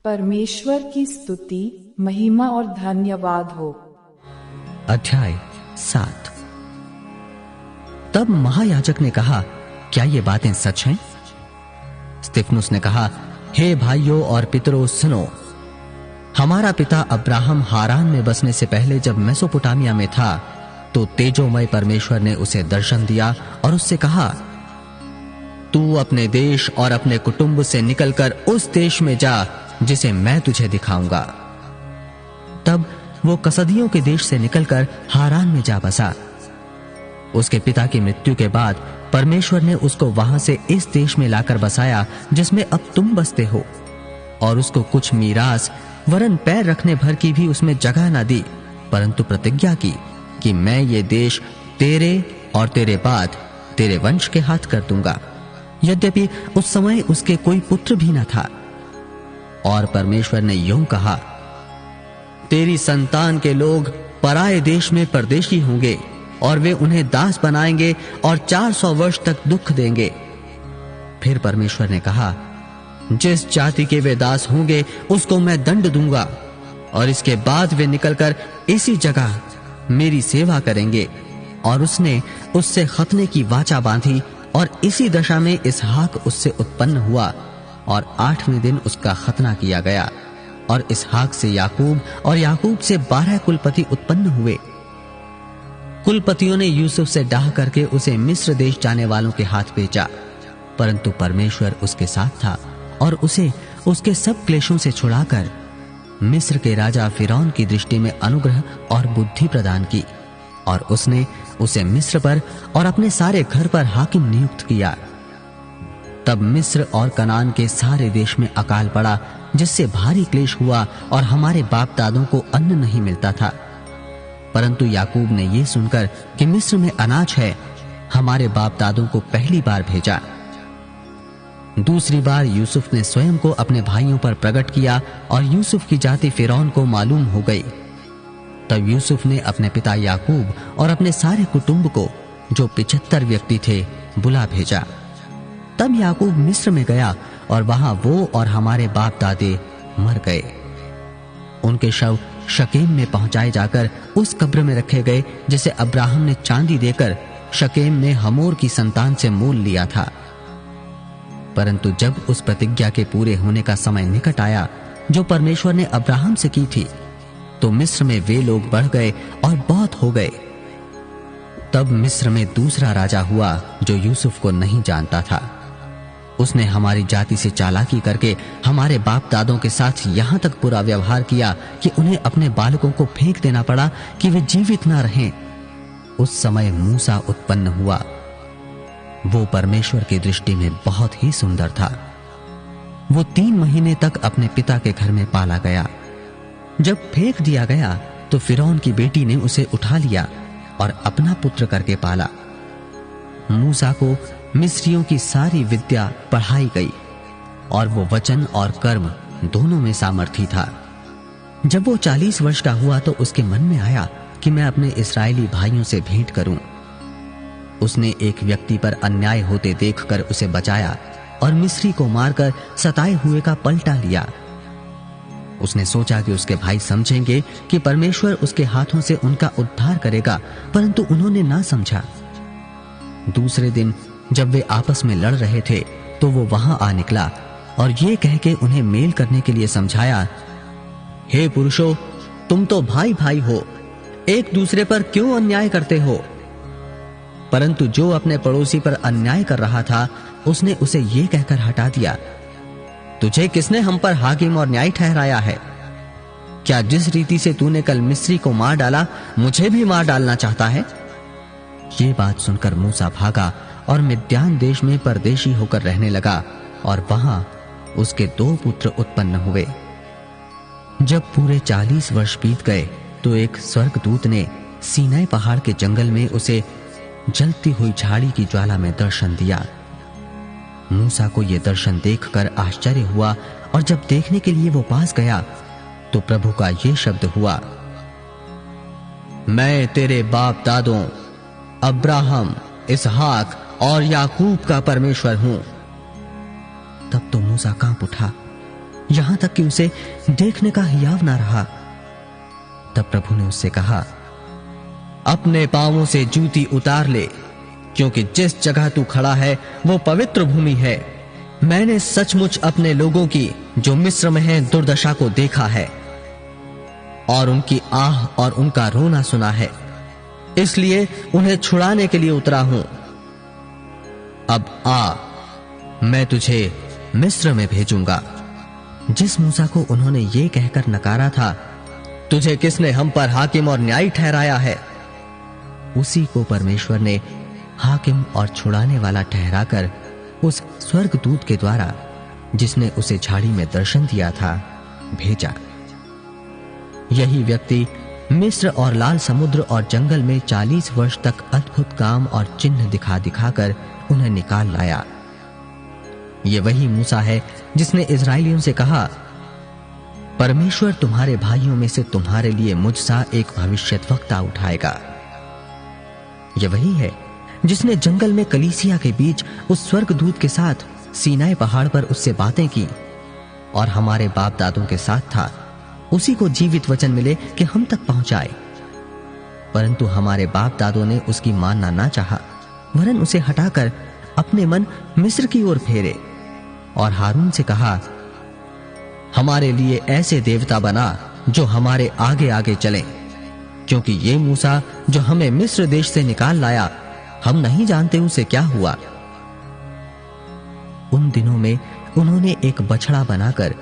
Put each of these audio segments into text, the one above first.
परमेश्वर की स्तुति, महिमा और धन्यवाद हो। अध्याय 7। तब महायाजक ने कहा, क्या ये बातें सच हैं? स्तिफनुस ने कहा, हे भाइयों और पितरों, सुनो। हमारा पिता अब्राहम हारान में बसने से पहले जब मेसोपोटामिया में था, तो तेजोमय परमेश्वर ने उसे दर्शन दिया और उससे कहा, तू अपने देश और अपने कुटुंब से निकलकर उस देश में जा जिसे मैं तुझे दिखाऊंगा। तब वो कसदियों के देश से निकलकर हारान में जा बसा। उसके पिता की मृत्यु के बाद परमेश्वर ने उसको वहां से इस देश में लाकर बसाया जिसमें अब तुम बसते हो, और उसको कुछ मीरास वरन पैर रखने भर की भी उसमें जगह ना दी, परंतु प्रतिज्ञा की कि मैं ये देश तेरे और तेरे बाद तेरे वंश के हाथ कर दूंगा। यद्यपि उस समय उसके कोई पुत्र भी न था। और परमेश्वर ने यूं कहा, तेरी संतान के लोग पराये देश में परदेशी होंगे और वे उन्हें दास बनाएंगे और 400 वर्ष तक दुख देंगे। फिर परमेश्वर ने कहा, जिस जाति के वे दास होंगे उसको मैं दंड दूंगा, और इसके बाद वे निकलकर इसी जगह मेरी सेवा करेंगे। और उसने उससे खतने की वाचा बांधी, और इसी दशा में इसहाक उससे उत्पन्न हुआ, और 8वें दिन उसका खतना किया गया। और इसहाक से याकूब, और याकूब से 12 कुलपति उत्पन्न हुए। कुलपतियों ने यूसुफ से डाह करके उसे मिस्र देश जाने वालों के हाथ भेजा, परंतु परमेश्वर उसके साथ था और उसे उसके सब क्लेशों से छुड़ाकर मिस्र के राजा फिरौन की दृष्टि में अनुग्रह और बुद्धि प्रदान की, और उसने उसे मिस्र पर और अपने सारे घर पर हाकिम नियुक्त किया। तब मिस्र और कनान के सारे देश में अकाल पड़ा, जिससे भारी क्लेश हुआ और हमारे बाप दादों को अन्न नहीं मिलता था। परंतु याकूब ने यह सुनकर कि मिस्र में अनाज है, हमारे बाप दादों को पहली बार भेजा। दूसरी बार यूसुफ ने स्वयं को अपने भाइयों पर प्रकट किया, और यूसुफ की जाति फिरौन को मालूम हो गई। तब यूसुफ ने अपने पिता याकूब और अपने सारे कुटुंब को, जो 75 व्यक्ति थे, बुला भेजा। तब याकूब मिस्र में गया, और वहां वो और हमारे बाप दादे मर गए। उनके शव शकेम में पहुंचाए जाकर उस कब्र में रखे गए जिसे अब्राहम ने चांदी देकर शकेम में हमोर की संतान से मोल लिया था। परंतु जब उस प्रतिज्ञा के पूरे होने का समय निकट आया जो परमेश्वर ने अब्राहम से की थी, तो मिस्र में वे लोग बढ़ गए और बहुत हो गए। तब मिस्र में दूसरा राजा हुआ जो यूसुफ को नहीं जानता था। उसने हमारी जाति से चालाकी करके हमारे बाप दादों के साथ यहां तक बुरा व्यवहार किया कि उन्हें अपने बालकों को फेंक देना पड़ा कि वे जीवित ना रहें। उस समय मूसा उत्पन्न हुआ। वो परमेश्वर की दृष्टि में बहुत ही सुंदर था। वो 3 महीने तक अपने पिता के घर में पाला गया। जब फेंक दिया गया तो फिरौन की बेटी ने उसे उठा लिया और अपना पुत्र करके पाला। मूसा को मिस्रियों की सारी विद्या पढ़ाई गई, और वो वचन और कर्म दोनों में सामर्थी था। जब वो 40 वर्ष का हुआ तो उसके मन में आया कि मैं अपने इस्राएली भाइयों से भेंट करूं। उसने एक व्यक्ति पर अन्याय होते देखकर उसे बचाया और मिस्री को मारकर सताए हुए का पलटा लिया। उसने सोचा कि उसके भाई समझेंगे कि परमेश्वर उसके हाथों से उनका उद्धार करेगा, परंतु उन्होंने ना समझा। दूसरे दिन जब वे आपस में लड़ रहे थे तो वो वहां आ निकला और ये कह के उन्हें मेल करने के लिए समझाया, हे पुरुषों, तुम तो भाई भाई हो, एक दूसरे पर क्यों अन्याय करते हो? परंतु जो अपने पड़ोसी पर अन्याय कर रहा था उसने उसे ये कहकर हटा दिया, तुझे किसने हम पर हाकिम और न्याय ठहराया है? क्या जिस रीति से तूने कल मिस्री को मार डाला, मुझे भी मार डालना चाहता है? ये बात सुनकर मूसा भागा और मिद्यान देश में परदेशी होकर रहने लगा, और वहां उसके 2 पुत्र उत्पन्न हुए। जब पूरे 40 वर्ष बीत गए तो एक स्वर्गदूत ने सीनै पहाड़ के जंगल में उसे जलती हुई झाड़ी की ज्वाला में दर्शन दिया। मूसा को यह दर्शन देखकर आश्चर्य हुआ, और जब देखने के लिए वो पास गया तो प्रभु का ये शब्द हुआ, मैं तेरे बाप दादों अब्राहम, इसहाक और याकूब का परमेश्वर हूं। तब तो मूसा कांप उठा यहां तक कि उसे देखने का हियाव ना रहा। तब प्रभु ने उससे कहा, अपने पांवों से जूती उतार ले, क्योंकि जिस जगह तू खड़ा है वो पवित्र भूमि है। मैंने सचमुच अपने लोगों की जो मिस्र में है दुर्दशा को देखा है और उनकी आह और उनका रोना सुना है, इसलिए उन्हें छुड़ाने के लिए उतरा हूं। अब आ, मैं तुझे मिस्र में भेजूंगा। जिस मूसा को उन्होंने ये कहकर नकारा था, तुझे किसने हम पर हाकिम और न्यायी ठहराया है, उसी को परमेश्वर ने हाकिम और छुड़ाने वाला ठहराकर उस स्वर्गदूत के द्वारा, जिसने उसे झाड़ी में दर्शन दिया था, भेजा। यही व्यक्ति मिस्र और लाल समुद्र और जंगल में 40 वर्ष तक अद्भुत काम और चिन्ह दिखा दिखाकर उन्हें निकाल लाया। ये वही मूसा है जिसने इस्राएलियों से कहा, परमेश्वर तुम्हारे भाइयों में से तुम्हारे लिए मुझसा एक भविष्यद्वक्ता उठाएगा। यह वही है जिसने जंगल में कलीसिया के बीच उस स्वर्गदूत के साथ सीनाई पहाड़ पर उससे बातें की और हमारे बाप दादों के साथ था। उसी को जीवित वचन मिले कि हम तक पहुंचाए, परंतु हमारे बाप दादों ने उसकी मानना ना चाहा, वरन उसे हटाकर अपने मन मिस्र की ओर फेरे और हारून से कहा, हमारे लिए ऐसे देवता बना जो हमारे आगे आगे चलें, क्योंकि ये मूसा जो हमें मिस्र देश से निकाल लाया, हम नहीं जानते उसे क्या हुआ। उन दिनों में उन्होंने एक बछड़ा बनाकर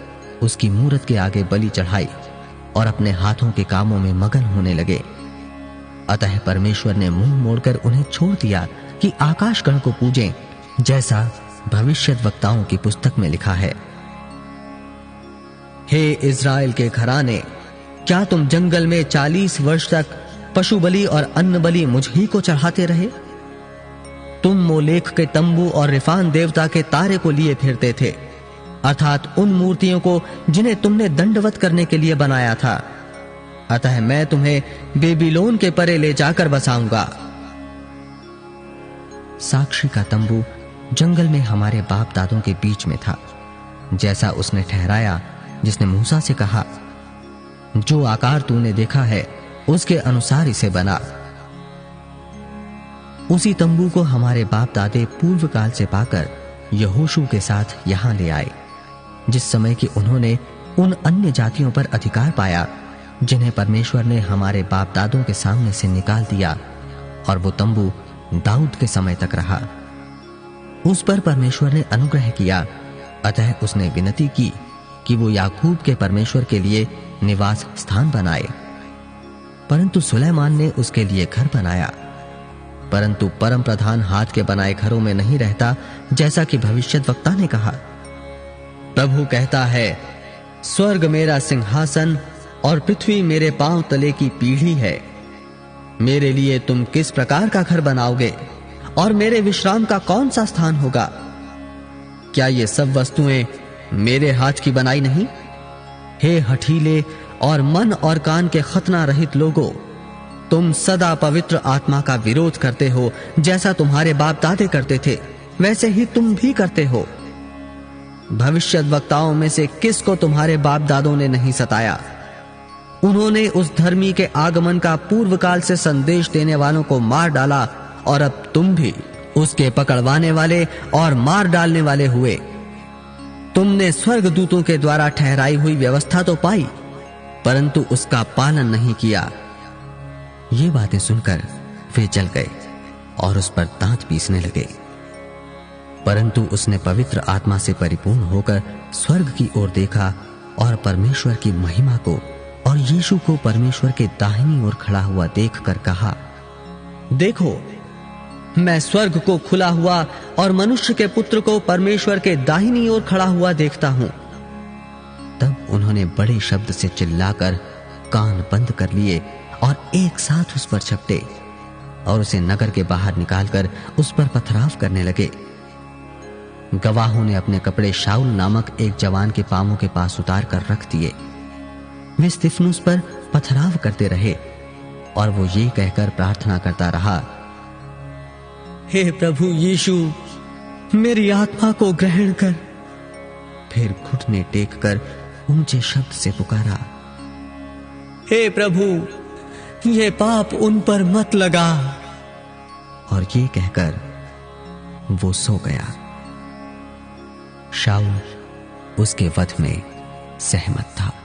उसकी मूरत के आगे बलि चढ़ाई और अपने हाथों के कामों में मगन होने लगे। अतः परमेश्वर ने मुंह मोड़कर उन्हें छोड़ दिया कि आकाशगण को पूजें, जैसा भविष्यद्वक्ताओं की पुस्तक में लिखा है। हे इज़राइल के घराने, क्या तुम जंगल में 40 वर्ष तक पशु बलि और अन्न बलि मुझ ही को चढ़ाते रहे? तुम मोलेख के तंबू और रिफान देवता के तारे को लिए फिरते थे, अर्थात उन मूर्तियों को जिन्हें तुमने दंडवत करने के लिए बनाया था। अतः मैं तुम्हें बेबीलोन के परे ले जाकर बसाऊंगा। साक्षी का तंबू जंगल में हमारे बाप दादों के बीच में था, जैसा उसने ठहराया जिसने मूसा से कहा, जो आकार तूने देखा है उसके अनुसार इसे बना। उसी तंबू को हमारे बाप दादे पूर्व काल से पाकर यहोशू के साथ यहां ले आए, जिस समय कि उन्होंने उन अन्य जातियों पर अधिकार पाया जिन्हें परमेश्वर ने हमारे बाप दादों के सामने से निकाल दिया, और वो तंबू दाऊद के समय तक रहा। उस पर परमेश्वर ने अनुग्रह किया, अतः उसने विनती की कि वो याकूब के परमेश्वर के लिए निवास स्थान बनाए। परंतु सुलेमान ने उसके लिए घर बनाया, परंतु परम प्रधान हाथ के बनाए घरों में नहीं रहता, जैसा कि भविष्यद्वक्ता ने कहा। प्रभु कहता है, स्वर्ग मेरा सिंहासन और पृथ्वी मेरे पांव तले की पीढ़ी है। मेरे लिए तुम किस प्रकार का घर बनाओगे और मेरे विश्राम का कौन सा स्थान होगा? क्या ये सब वस्तुएं मेरे हाथ की बनाई नहीं? हे हठीले और मन और कान के खतना रहित लोगों, तुम सदा पवित्र आत्मा का विरोध करते हो। जैसा तुम्हारे बाप दादे करते थे, वैसे ही तुम भी करते हो। भविष्यद्वक्ताओं में से किसको तुम्हारे बाप दादों ने नहीं सताया? उन्होंने उस धर्मी के आगमन का पूर्व काल से संदेश देने वालों को मार डाला, और अब तुम भी उसके पकड़वाने वाले और मार डालने वाले हुए। तुमने स्वर्गदूतों के द्वारा ठहराई हुई व्यवस्था तो पाई, परंतु उसका पालन नहीं किया। ये बातें सुनकर वे जल गए और उस पर दांत पीसने लगे। परंतु उसने पवित्र आत्मा से परिपूर्ण होकर स्वर्ग की ओर देखा और परमेश्वर की महिमा को और यीशु को परमेश्वर के दाहिनी ओर खड़ा हुआ देखकर कहा, देखो, मैं स्वर्ग को खुला हुआ और मनुष्य के पुत्र को परमेश्वर के दाहिनी ओर खड़ा हुआ देखता हूं। तब उन्होंने बड़े शब्द से चिल्लाकर कान बंद कर लिए और एक साथ उस पर झपटे और उसे नगर के बाहर निकालकर उस पर पथराव करने लगे। गवाहों ने अपने कपड़े शाऊल नामक एक जवान के पांवों के पास उतार कर रख दिए। वे स्तिफनुस पर पथराव करते रहे और वो ये कहकर प्रार्थना करता रहा, हे प्रभु यीशु, मेरी आत्मा को ग्रहण कर। फिर घुटने टेककर ऊंचे शब्द से पुकारा, हे प्रभु, ये पाप उन पर मत लगा। और ये कहकर वो सो गया। शाऊल उसके वध में सहमत था।